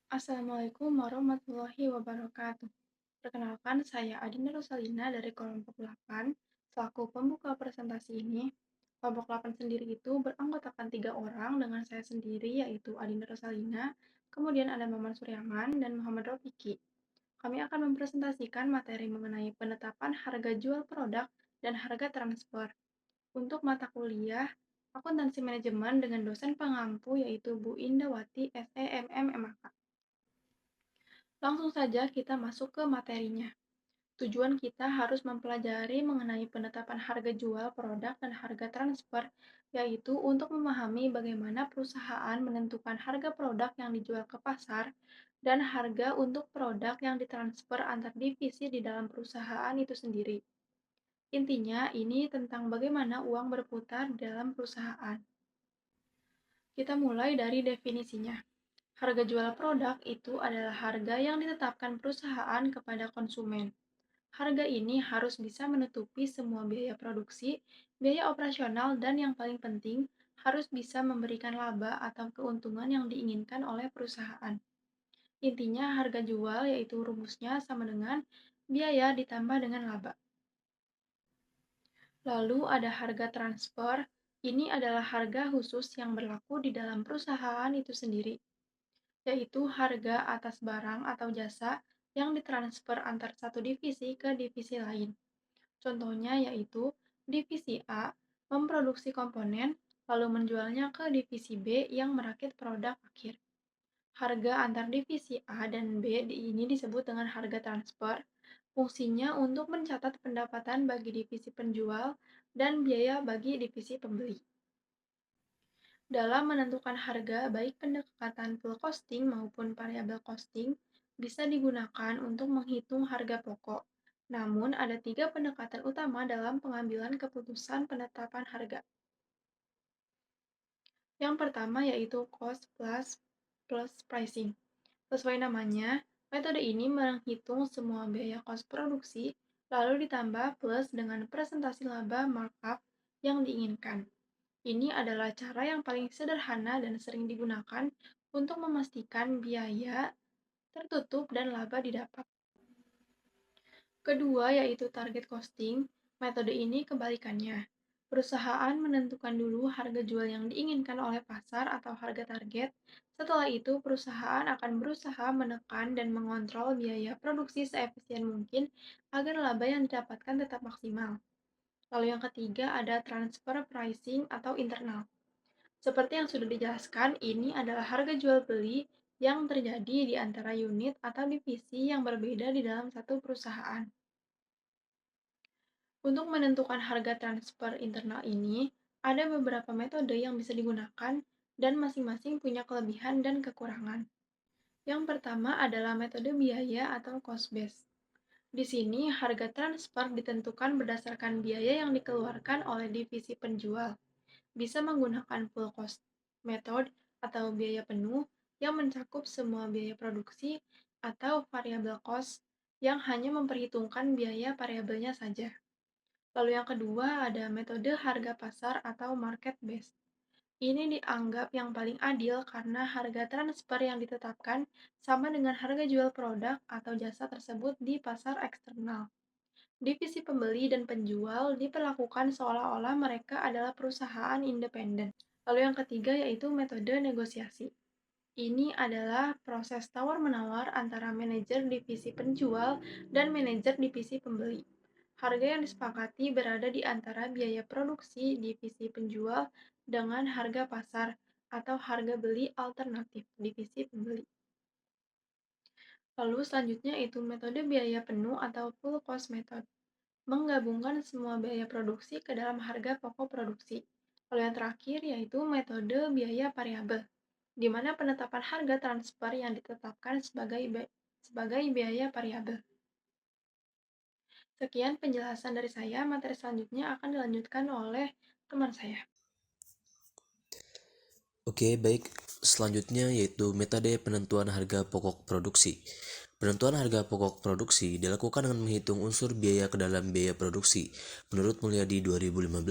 Assalamualaikum warahmatullahi wabarakatuh. Perkenalkan, saya Adina Rosalina dari kelompok 8. Selaku pembuka presentasi ini, kelompok 8 sendiri itu beranggotakan 3 orang dengan saya sendiri, yaitu Adina Rosalina, kemudian ada Maman Suryaman dan Muhammad Rofiki. Kami akan mempresentasikan materi mengenai penetapan harga jual produk dan harga transfer. Untuk mata kuliah, akuntansi manajemen dengan dosen pengampu yaitu Bu Indawati SEMM MAK. Langsung saja kita masuk ke materinya. Tujuan kita harus mempelajari mengenai penetapan harga jual produk dan harga transfer, yaitu untuk memahami bagaimana perusahaan menentukan harga produk yang dijual ke pasar dan harga untuk produk yang ditransfer antar divisi di dalam perusahaan itu sendiri. Intinya, ini tentang bagaimana uang berputar dalam perusahaan. Kita mulai dari definisinya. Harga jual produk itu adalah harga yang ditetapkan perusahaan kepada konsumen. Harga ini harus bisa menutupi semua biaya produksi, biaya operasional, dan yang paling penting, harus bisa memberikan laba atau keuntungan yang diinginkan oleh perusahaan. Intinya, harga jual yaitu rumusnya sama dengan biaya ditambah dengan laba. Lalu ada harga transfer, ini adalah harga khusus yang berlaku di dalam perusahaan itu sendiri, yaitu harga atas barang atau jasa yang ditransfer antar satu divisi ke divisi lain. Contohnya yaitu divisi A memproduksi komponen lalu menjualnya ke divisi B yang merakit produk akhir. Harga antar divisi A dan B ini disebut dengan harga transfer. Fungsinya untuk mencatat pendapatan bagi divisi penjual dan biaya bagi divisi pembeli. Dalam menentukan harga, baik pendekatan full costing maupun variable costing bisa digunakan untuk menghitung harga pokok. Namun, ada 3 pendekatan utama dalam pengambilan keputusan penetapan harga. Yang pertama yaitu cost plus pricing. Sesuai namanya, metode ini menghitung semua biaya cost produksi, lalu ditambah plus dengan presentasi laba markup yang diinginkan. Ini adalah cara yang paling sederhana dan sering digunakan untuk memastikan biaya tertutup dan laba didapat. Kedua yaitu target costing. Metode ini kebalikannya. Perusahaan menentukan dulu harga jual yang diinginkan oleh pasar atau harga target. Setelah itu, perusahaan akan berusaha menekan dan mengontrol biaya produksi seefisien mungkin agar laba yang didapatkan tetap maksimal. Lalu yang ketiga ada transfer pricing atau internal. Seperti yang sudah dijelaskan, ini adalah harga jual beli yang terjadi di antara unit atau divisi yang berbeda di dalam satu perusahaan. Untuk menentukan harga transfer internal ini, ada beberapa metode yang bisa digunakan dan masing-masing punya kelebihan dan kekurangan. Yang pertama adalah metode biaya atau cost base. Di sini, harga transfer ditentukan berdasarkan biaya yang dikeluarkan oleh divisi penjual. Bisa menggunakan full cost method atau biaya penuh yang mencakup semua biaya produksi atau variable cost yang hanya memperhitungkan biaya variabelnya saja. Lalu yang kedua ada metode harga pasar atau market based. Ini dianggap yang paling adil karena harga transfer yang ditetapkan sama dengan harga jual produk atau jasa tersebut di pasar eksternal. Divisi pembeli dan penjual diperlakukan seolah-olah mereka adalah perusahaan independen. Lalu yang ketiga yaitu metode negosiasi. Ini adalah proses tawar-menawar antara manajer divisi penjual dan manajer divisi pembeli. Harga yang disepakati berada di antara biaya produksi divisi penjual dengan harga pasar atau harga beli alternatif divisi pembeli. Lalu selanjutnya itu metode biaya penuh atau full cost method. Menggabungkan semua biaya produksi ke dalam harga pokok produksi. Lalu yang terakhir yaitu metode biaya variabel, di mana penetapan harga transfer yang ditetapkan sebagai biaya variabel. Sekian penjelasan dari saya, materi selanjutnya akan dilanjutkan oleh teman saya. Oke, baik. Selanjutnya yaitu metode penentuan harga pokok produksi. Penentuan harga pokok produksi dilakukan dengan menghitung unsur biaya ke dalam biaya produksi menurut Mulyadi 2015.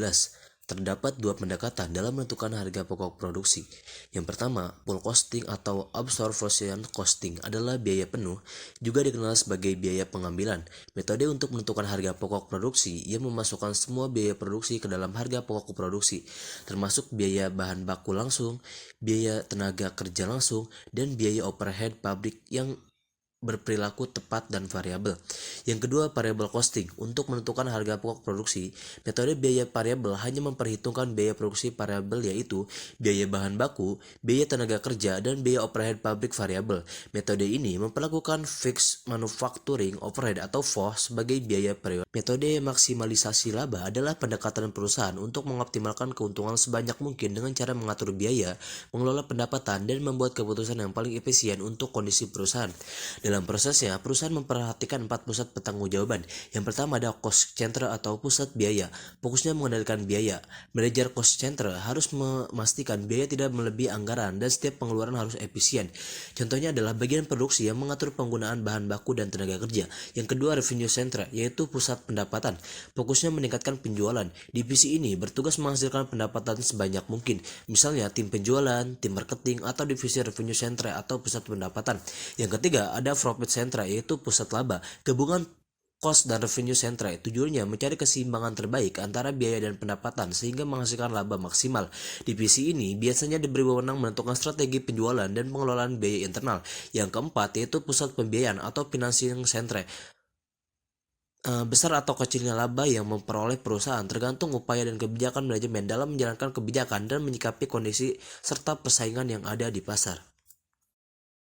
Terdapat dua pendekatan dalam menentukan harga pokok produksi. Yang pertama, full costing atau absorption costing adalah biaya penuh, juga dikenal sebagai biaya pengambilan. Metode untuk menentukan harga pokok produksi yang memasukkan semua biaya produksi ke dalam harga pokok produksi, termasuk biaya bahan baku langsung, biaya tenaga kerja langsung, dan biaya overhead pabrik yang berperilaku tepat dan variabel. Yang kedua, variable costing. Untuk menentukan harga pokok produksi, metode biaya variabel hanya memperhitungkan biaya produksi variabel, yaitu biaya bahan baku, biaya tenaga kerja, dan biaya overhead pabrik variabel. Metode ini memperlakukan fixed manufacturing overhead atau FOH sebagai biaya periode. Metode maksimalisasi laba adalah pendekatan perusahaan untuk mengoptimalkan keuntungan sebanyak mungkin dengan cara mengatur biaya, mengelola pendapatan, dan membuat keputusan yang paling efisien untuk kondisi perusahaan. Dalam prosesnya, perusahaan memperhatikan 4 pusat pertanggungjawaban. Yang pertama ada cost center atau pusat biaya. Fokusnya mengendalikan biaya. Manajer cost center harus memastikan biaya tidak melebihi anggaran dan setiap pengeluaran harus efisien. Contohnya adalah bagian produksi yang mengatur penggunaan bahan baku dan tenaga kerja. Yang kedua, revenue center, yaitu pusat pendapatan. Fokusnya meningkatkan penjualan. Divisi ini bertugas menghasilkan pendapatan sebanyak mungkin. Misalnya tim penjualan, tim marketing, atau divisi revenue center atau pusat pendapatan. Yang ketiga, ada profit center, yaitu pusat laba. Gabungan cost dan revenue center tujuannya mencari keseimbangan terbaik antara biaya dan pendapatan sehingga menghasilkan laba maksimal. Divisi ini biasanya diberi wewenang menentukan strategi penjualan dan pengelolaan biaya internal. Yang keempat, yaitu pusat pembiayaan atau financing center. Besar atau kecilnya laba yang memperoleh perusahaan tergantung upaya dan kebijakan manajemen dalam menjalankan kebijakan dan menyikapi kondisi serta persaingan yang ada di pasar.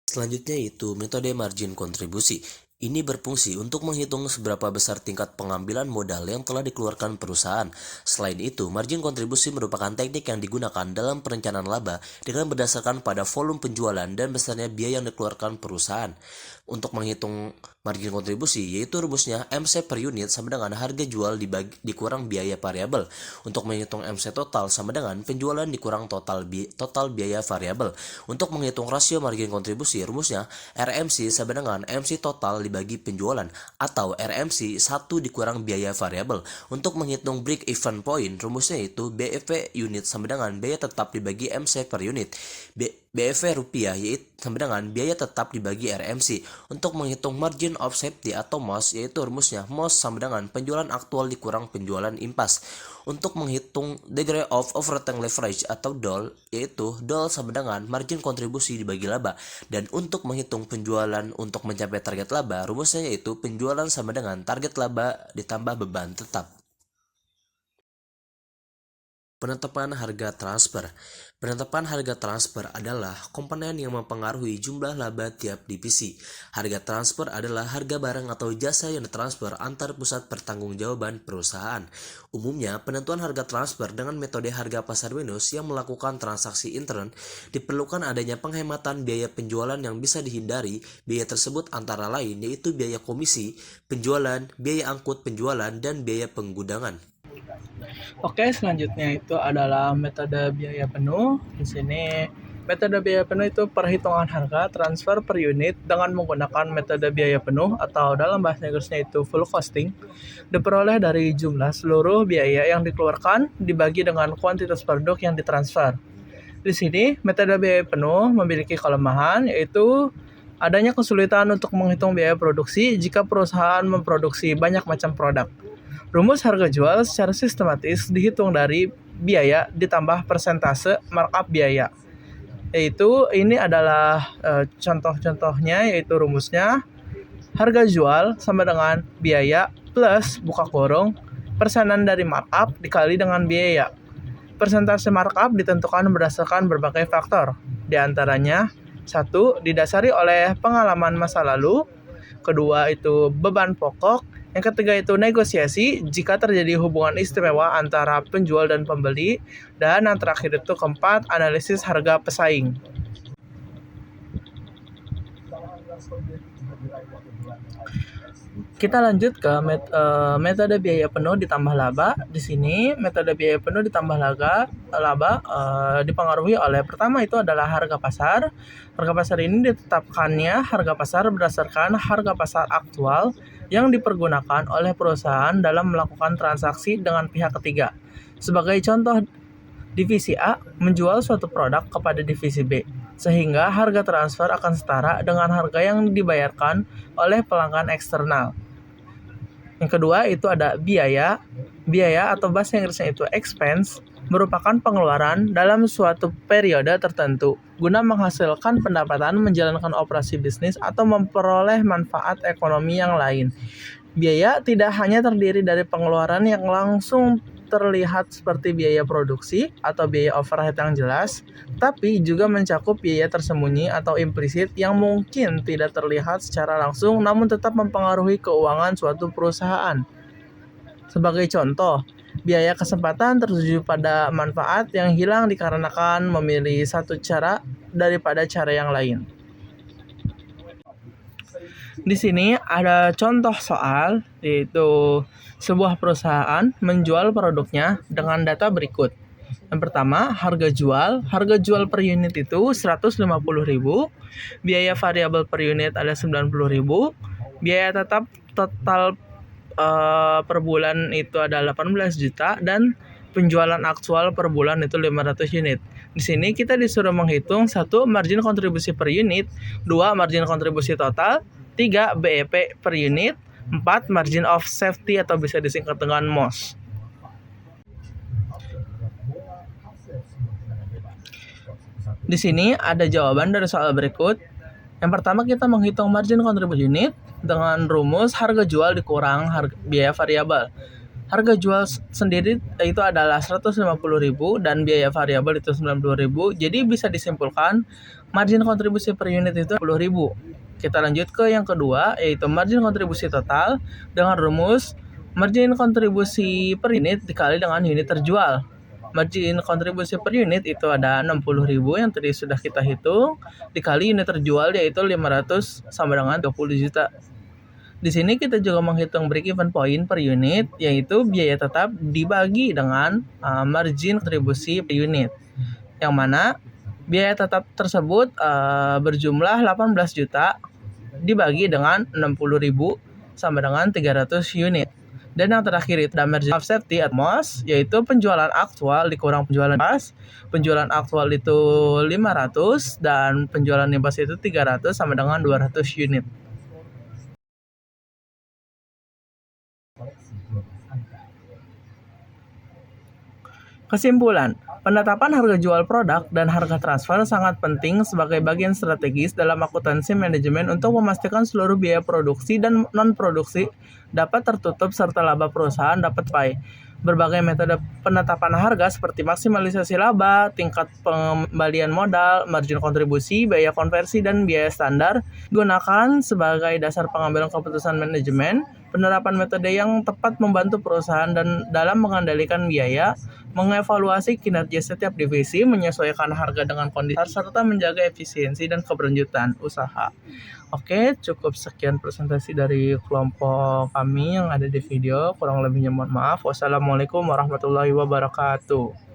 Selanjutnya itu metode margin kontribusi. Ini berfungsi untuk menghitung seberapa besar tingkat pengambilan modal yang telah dikeluarkan perusahaan. Selain itu, margin kontribusi merupakan teknik yang digunakan dalam perencanaan laba dengan berdasarkan pada volume penjualan dan besarnya biaya yang dikeluarkan perusahaan. Untuk menghitung margin kontribusi, yaitu rumusnya MC per unit sama dengan harga jual dikurang biaya variabel. Untuk menghitung MC total sama dengan penjualan dikurang total biaya variabel. Untuk menghitung rasio margin kontribusi, rumusnya RMC sama dengan MC total dibagi penjualan atau RMC 1 dikurang biaya variabel. Untuk menghitung break even point, rumusnya itu BEV unit sama dengan biaya tetap dibagi MC per unit. BEV rupiah yaitu sama dengan biaya tetap dibagi RMC. Untuk menghitung margin of safety atau MOS, yaitu rumusnya MOS sama dengan penjualan aktual dikurang penjualan impas. Untuk menghitung degree of operating leverage atau DOL, yaitu DOL sama dengan margin kontribusi dibagi laba. Dan untuk menghitung penjualan untuk mencapai target laba, rumusnya yaitu penjualan sama dengan target laba ditambah beban tetap. Penetapan harga transfer. Penetapan harga transfer adalah komponen yang mempengaruhi jumlah laba tiap divisi. Harga transfer adalah harga barang atau jasa yang ditransfer antar pusat pertanggungjawaban perusahaan. Umumnya, penentuan harga transfer dengan metode harga pasar Venus yang melakukan transaksi intern diperlukan adanya penghematan biaya penjualan yang bisa dihindari. Biaya tersebut antara lain yaitu biaya komisi, penjualan, biaya angkut penjualan, dan biaya penggudangan. Oke, selanjutnya itu adalah metode biaya penuh. Di sini metode biaya penuh itu perhitungan harga transfer per unit dengan menggunakan metode biaya penuh atau dalam bahasa Inggrisnya itu full costing, diperoleh dari jumlah seluruh biaya yang dikeluarkan dibagi dengan kuantitas produk yang ditransfer. Di sini metode biaya penuh memiliki kelemahan, yaitu adanya kesulitan untuk menghitung biaya produksi jika perusahaan memproduksi banyak macam produk. Rumus harga jual secara sistematis dihitung dari biaya ditambah persentase markup biaya. Yaitu ini adalah contoh-contohnya, yaitu rumusnya harga jual sama dengan biaya plus buka kurung persenan dari markup dikali dengan biaya. Persentase markup ditentukan berdasarkan berbagai faktor. Di antaranya, 1. Didasari oleh pengalaman masa lalu. Kedua itu beban pokok. Yang ketiga itu negosiasi jika terjadi hubungan istimewa antara penjual dan pembeli. Dan yang terakhir itu keempat, analisis harga pesaing. Kita lanjut ke metode biaya penuh ditambah laba. Di sini metode biaya penuh ditambah laba dipengaruhi oleh pertama itu adalah harga pasar. Harga pasar ini ditetapkannya harga pasar berdasarkan harga pasar aktual yang dipergunakan oleh perusahaan dalam melakukan transaksi dengan pihak ketiga. Sebagai contoh, divisi A menjual suatu produk kepada divisi B, sehingga harga transfer akan setara dengan harga yang dibayarkan oleh pelanggan eksternal. Yang kedua itu ada biaya. Biaya atau bahasa Inggrisnya itu expense merupakan pengeluaran dalam suatu periode tertentu guna menghasilkan pendapatan, menjalankan operasi bisnis, atau memperoleh manfaat ekonomi yang lain. Biaya tidak hanya terdiri dari pengeluaran yang langsung terlihat seperti biaya produksi atau biaya overhead yang jelas, tapi juga mencakup biaya tersembunyi atau implisit yang mungkin tidak terlihat secara langsung namun tetap mempengaruhi keuangan suatu perusahaan. Sebagai contoh, biaya kesempatan tertuju pada manfaat yang hilang dikarenakan memilih satu cara daripada cara yang lain. Di sini ada contoh soal, yaitu sebuah perusahaan menjual produknya dengan data berikut. Yang pertama, harga jual. Harga jual per unit itu 150.000, biaya variabel per unit ada 90.000, biaya tetap total per bulan itu ada 18 juta, dan penjualan aktual per bulan itu 500 unit. Di sini kita disuruh menghitung 1. Margin kontribusi per unit, 2. Margin kontribusi total, 3. BEP per unit, 4. Margin of safety atau bisa disingkat dengan MOS. Di sini ada jawaban dari soal berikut. Yang pertama kita menghitung margin kontribusi unit dengan rumus harga jual dikurang biaya variabel. Harga jual sendiri itu adalah 150.000 dan biaya variabel itu 90.000. Jadi bisa disimpulkan margin kontribusi per unit itu 10.000. Kita lanjut ke yang kedua, yaitu margin kontribusi total dengan rumus margin kontribusi per unit dikali dengan unit terjual. Margin kontribusi per unit itu ada 60.000 yang tadi sudah kita hitung, dikali unit terjual yaitu 500 sama dengan 20 juta. Di sini kita juga menghitung break-even point per unit, yaitu biaya tetap dibagi dengan margin kontribusi per unit. Yang mana biaya tetap tersebut berjumlah 18 juta dibagi dengan 60.000 sama dengan 300 unit. Dan yang terakhir itu ada margin of safety atau MOS, yaitu penjualan aktual dikurang penjualan pas. Penjualan aktual itu 500 dan penjualan pas itu 300 sama dengan 200 unit. Kesimpulan, penetapan harga jual produk dan harga transfer sangat penting sebagai bagian strategis dalam akuntansi manajemen untuk memastikan seluruh biaya produksi dan non-produksi dapat tertutup serta laba perusahaan dapat tercapai. Berbagai metode penetapan harga seperti maksimalisasi laba, tingkat pengembalian modal, margin kontribusi, biaya konversi, dan biaya standar digunakan sebagai dasar pengambilan keputusan manajemen. Penerapan metode yang tepat membantu perusahaan dan dalam mengendalikan biaya, mengevaluasi kinerja setiap divisi, menyesuaikan harga dengan kondisi, serta menjaga efisiensi dan keberlanjutan usaha. Oke, cukup sekian presentasi dari kelompok kami yang ada di video. Kurang lebihnya mohon maaf. Wassalamualaikum warahmatullahi wabarakatuh.